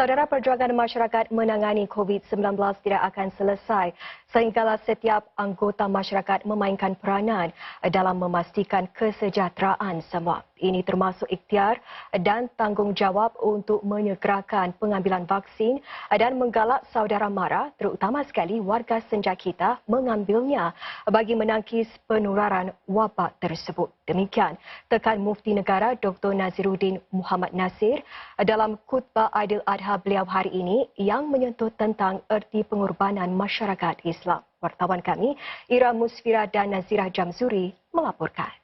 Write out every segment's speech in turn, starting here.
Saudara, perjuangan masyarakat menangani COVID-19 tidak akan selesai sehinggalah setiap anggota masyarakat memainkan peranan dalam memastikan kesejahteraan semua. Ini termasuk ikhtiar dan tanggungjawab untuk menyegerakan pengambilan vaksin dan menggalak saudara mara, terutama sekali warga senja kita, mengambilnya bagi menangkis penularan wabak tersebut. Demikian tekan Mufti Negara Dr. Naziruddin Muhammad Nasir dalam khutbah Aidil-Adha beliau hari ini yang menyentuh tentang erti pengorbanan masyarakat Islam. Wartawan kami, Ira Musfira dan Nazirah Jamzuri melaporkan.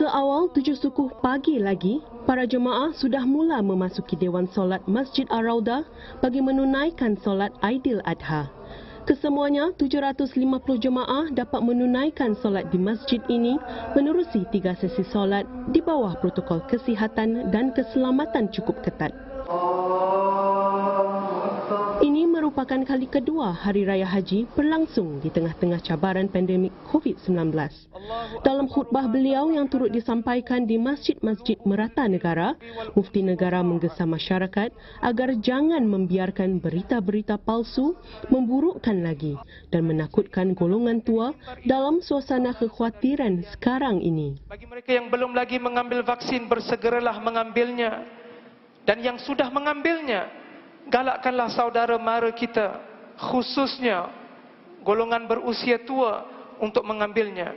Seawal 7 sukuh pagi lagi, para jemaah sudah mula memasuki Dewan Solat Masjid Ar-Raudah bagi menunaikan solat Aidil-Adha. Kesemuanya, 750 jemaah dapat menunaikan solat di masjid ini menerusi 3 sesi solat di bawah protokol kesihatan dan keselamatan cukup ketat. Ini merupakan kali kedua Hari Raya Haji berlangsung di tengah-tengah cabaran pandemik COVID-19. Dalam khutbah beliau yang turut disampaikan di masjid-masjid merata negara, Mufti Negara menggesa masyarakat agar jangan membiarkan berita-berita palsu memburukkan lagi dan menakutkan golongan tua dalam suasana kekhawatiran sekarang ini. Bagi mereka yang belum lagi mengambil vaksin, bersegeralah mengambilnya. Dan yang sudah mengambilnya, galakkanlah saudara mara kita, khususnya golongan berusia tua, untuk mengambilnya.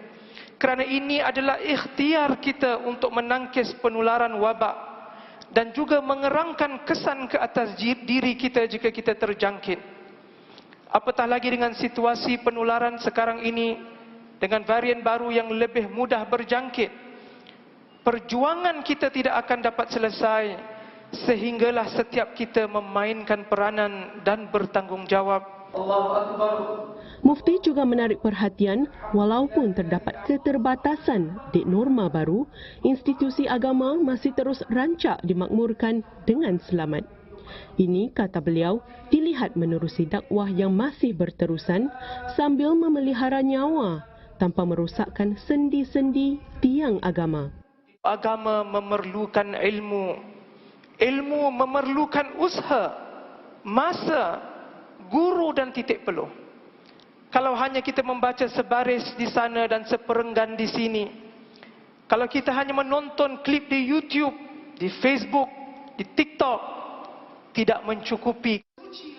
Kerana ini adalah ikhtiar kita untuk menangkis penularan wabak dan juga mengerangkan kesan ke atas diri kita jika kita terjangkit. Apatah lagi dengan situasi penularan sekarang ini dengan varian baru yang lebih mudah berjangkit. Perjuangan kita tidak akan dapat selesai sehinggalah setiap kita memainkan peranan dan bertanggungjawab. Allahu Akbar. Mufti juga menarik perhatian, walaupun terdapat keterbatasan di norma baru, institusi agama masih terus rancak dimakmurkan dengan selamat. Ini, kata beliau, dilihat menerusi dakwah yang masih berterusan sambil memelihara nyawa tanpa merosakkan sendi-sendi tiang agama. Agama memerlukan ilmu. Ilmu memerlukan usaha, masa, guru dan titik peluh. Kalau hanya kita membaca sebaris di sana dan seperenggan di sini, kalau kita hanya menonton klip di YouTube, di Facebook, di TikTok, tidak mencukupi.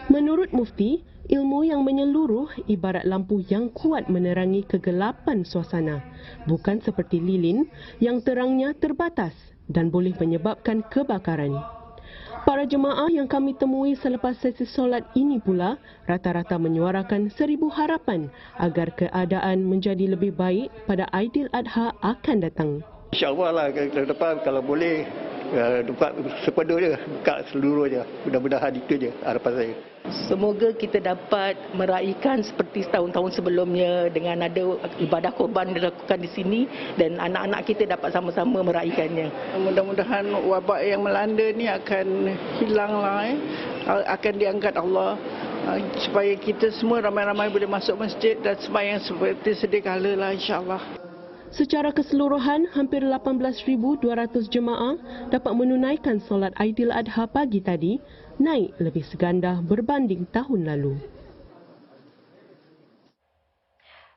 Menurut Mufti, ilmu yang menyeluruh ibarat lampu yang kuat menerangi kegelapan suasana, bukan seperti lilin yang terangnya terbatas dan boleh menyebabkan kebakaran. Para jemaah yang kami temui selepas sesi solat ini pula rata-rata menyuarakan 1000 harapan agar keadaan menjadi lebih baik pada Aidil-Adha akan datang. InsyaAllah lah ke depan kalau boleh buka sepenuh je, buka seluruh je. Mudah-mudahan itu je harapan saya. Semoga kita dapat meraihkan seperti tahun-tahun sebelumnya dengan ada ibadah korban dilakukan di sini dan anak-anak kita dapat sama-sama meraihkannya. Mudah-mudahan wabak yang melanda ni akan hilanglah, akan diangkat Allah supaya kita semua ramai-ramai boleh masuk masjid dan sembahyang seperti sedia kala lah, insya-Allah. Secara keseluruhan, hampir 18,200 jemaah dapat menunaikan solat Aidil-Adha pagi tadi, naik lebih seganda berbanding tahun lalu.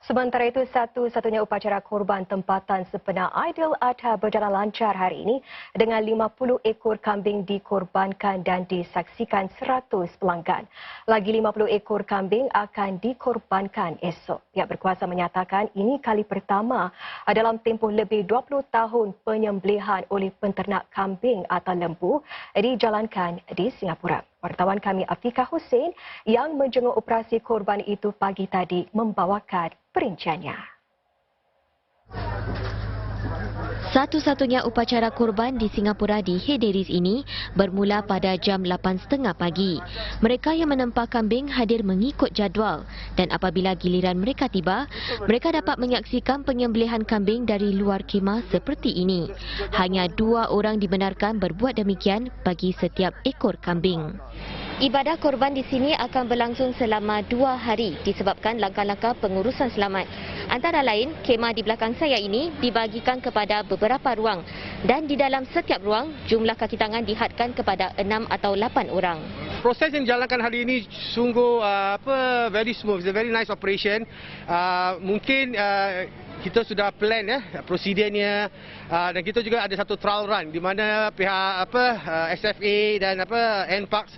Sementara itu, satu-satunya upacara korban tempatan sempena Aidil-Adha berjalan lancar hari ini dengan 50 ekor kambing dikorbankan dan disaksikan 100 pelanggan. Lagi 50 ekor kambing akan dikorbankan esok. Pihak berkuasa menyatakan ini kali pertama dalam tempoh lebih 20 tahun penyembelihan oleh penternak kambing atau lembu dijalankan di Singapura. Wartawan kami Afika Hussein yang menjenguk operasi korban itu pagi tadi membawakan perinciannya. Satu-satunya upacara korban di Singapura di Hederis ini bermula pada jam 8.30 pagi. Mereka yang menempah kambing hadir mengikut jadual dan apabila giliran mereka tiba, mereka dapat menyaksikan penyembelihan kambing dari luar khemah seperti ini. Hanya 2 orang dibenarkan berbuat demikian bagi setiap ekor kambing. Ibadah korban di sini akan berlangsung selama 2 hari disebabkan langkah-langkah pengurusan selamat. Antara lain, khemah di belakang saya ini dibagikan kepada beberapa ruang Dan di dalam setiap ruang, jumlah kaki tangan dihadkan kepada 6 atau 8 orang. Proses yang dijalankan hari ini sungguh very smooth, it's a very nice operation. Mungkin kita sudah plan prosedurnya dan kita juga ada satu trial run di mana pihak SFA dan NParks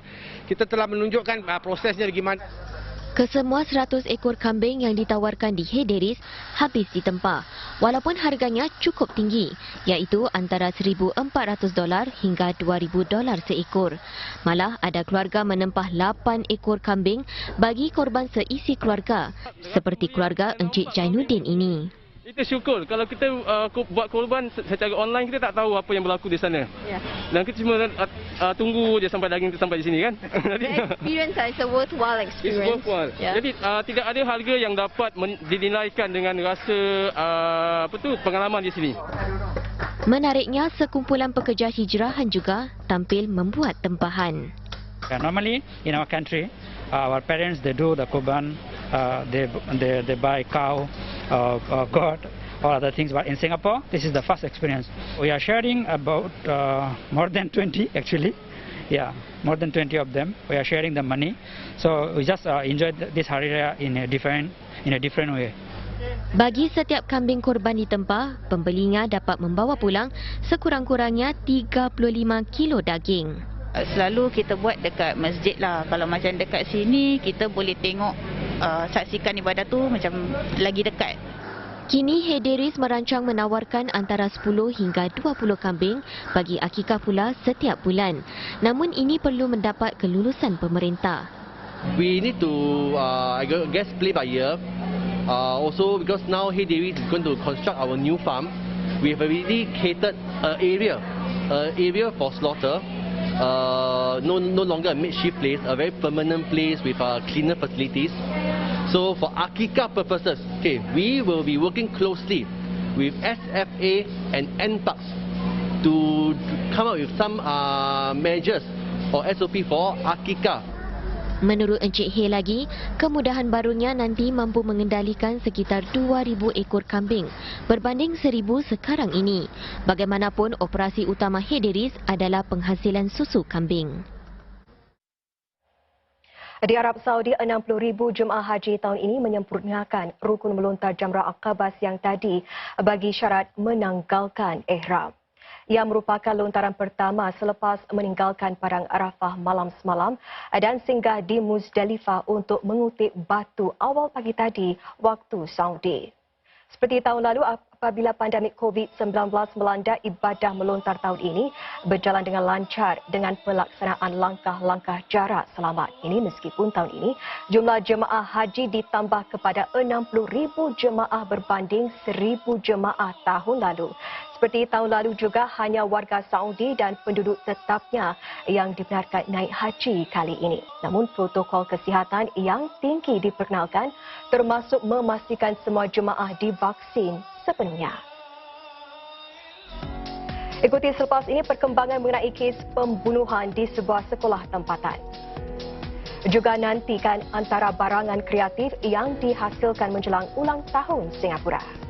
kita telah menunjukkan prosesnya bagaimana. Kesemua 100 ekor kambing yang ditawarkan di Hederis habis ditempah, walaupun harganya cukup tinggi, iaitu antara $1,400 hingga $2,000 seekor. Malah ada keluarga menempah 8 ekor kambing bagi korban seisi keluarga, seperti keluarga Encik Jainuddin ini. Kita syukur kalau kita buat korban secara online, kita tak tahu apa yang berlaku di sana. Ya. Dan kita cuma tunggu je sampai daging kita sampai di sini kan. The experience is a worthwhile experience. It's worthwhile. Yeah. Jadi tidak ada harga yang dapat dinilaikan dengan rasa pengalaman di sini. Menariknya, sekumpulan pekerja hijrahan juga tampil membuat tempahan. Normally in our country, our parents they do the kurban, they buy cow, goat, or other things. But in Singapore, this is the first experience. We are sharing about more than 20 actually. Yeah, more than 20 of them. We are sharing the money. So we just enjoy this Hari Raya in a different way. Bagi setiap kambing korban ditempah, pembelinya dapat membawa pulang sekurang-kurangnya 35 kilo daging. Selalu kita buat dekat masjid lah. Kalau macam dekat sini, kita boleh tengok, saksikan ibadah tu macam lagi dekat. Kini Hederis merancang menawarkan antara 10 hingga 20 kambing bagi akikah pula setiap bulan. Namun ini perlu mendapat kelulusan pemerintah. We need to, I guess, play by ear. Also, because now Hederis is going to construct our new farm, we have already catered an area for slaughter. No longer a makeshift place, a very permanent place with cleaner facilities. So for Akikah purposes, we will be working closely with SFA and NParks to come up with some measures or SOP for Akikah. Menurut Encik He lagi, kemudahan barunya nanti mampu mengendalikan sekitar 2,000 ekor kambing berbanding 1,000 sekarang ini. Bagaimanapun, operasi utama Hederis adalah penghasilan susu kambing. Di Arab Saudi, 60,000 jemaah haji tahun ini menyempurnakan rukun melontar Jamrah Aqabah siang tadi bagi syarat menanggalkan ihram. Ia merupakan lontaran pertama selepas meninggalkan Padang Arafah malam semalam dan singgah di Muzdalifah untuk mengutip batu awal pagi tadi waktu Saudi. Seperti tahun lalu, apabila pandemik COVID-19 melanda, ibadah melontar tahun ini berjalan dengan lancar dengan pelaksanaan langkah-langkah jarak selamat. Ini meskipun tahun ini jumlah jemaah haji ditambah kepada 60,000 jemaah berbanding 1,000 jemaah tahun lalu. Seperti tahun lalu juga, hanya warga Saudi dan penduduk tetapnya yang dibenarkan naik haji kali ini. Namun protokol kesihatan yang tinggi diperkenalkan, termasuk memastikan semua jemaah divaksin sepenuhnya. Ikuti selepas ini perkembangan mengenai kes pembunuhan di sebuah sekolah tempatan. Juga nantikan antara barangan kreatif yang dihasilkan menjelang ulang tahun Singapura.